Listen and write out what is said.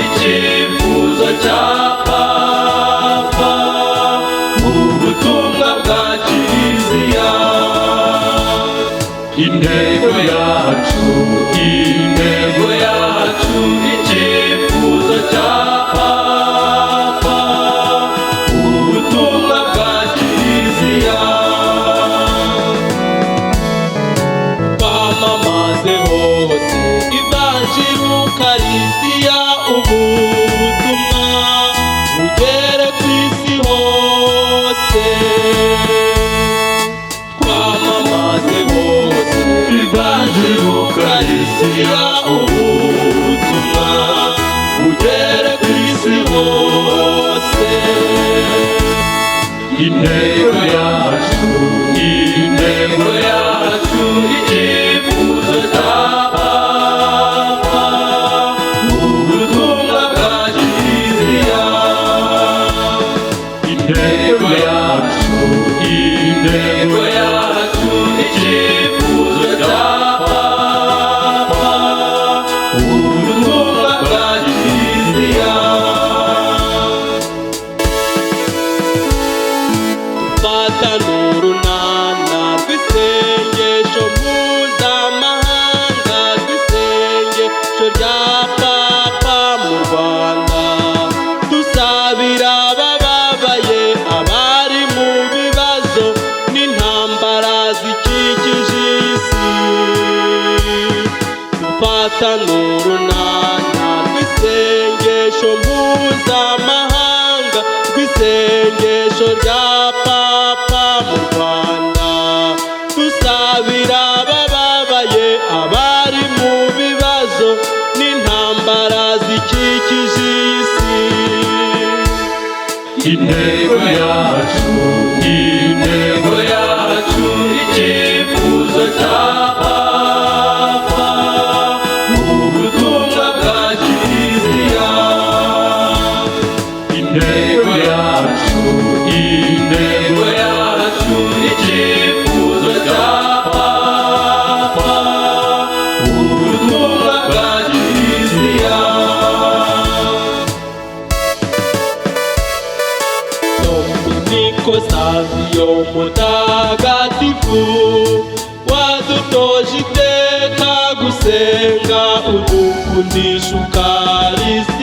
icyifuzo cya Papa mu butumwa bwa Kiliziya. Intego yacu, icyifuzo cya Papa mu butumwa bwa Kiliziya. Twamamaze hose ivanjili Ukaristiya, ubutumwa bugere ku isi hose. Twamamaze hose ivanjili Ukaristiya, ubutumwa bugere ku isi hose. Intego yacu, icyifuzo cya Papa mu butumwa bwa Kiliziya. Intego yacu, icyifuzo cya Papa mu butumwa bwa Kiliziya. Fata n'urunana rw'isengesho mpuzamahanga, rw'isengesho rya Papa mu Rwanda, dusabira abababaye, abari mu bibazo n'intambara zikikije isi. Dufata n'urunana rw'isengesho mpuzamahanga, rw'isengesho rya Papa mu Rwanda, dusabira abababaye, abari mu bibazo n'intambara zikikije isi. Intego yacu, icyifuzo cya Papa mu butumwa bwa Kiliziya. Intego yacu, icyifuzo cya Papa mu butumwa bwa Kiliziya. Dominiko Savio mutagatifu, wadutoje iteka gusenga, udukundisha Ukaristiya.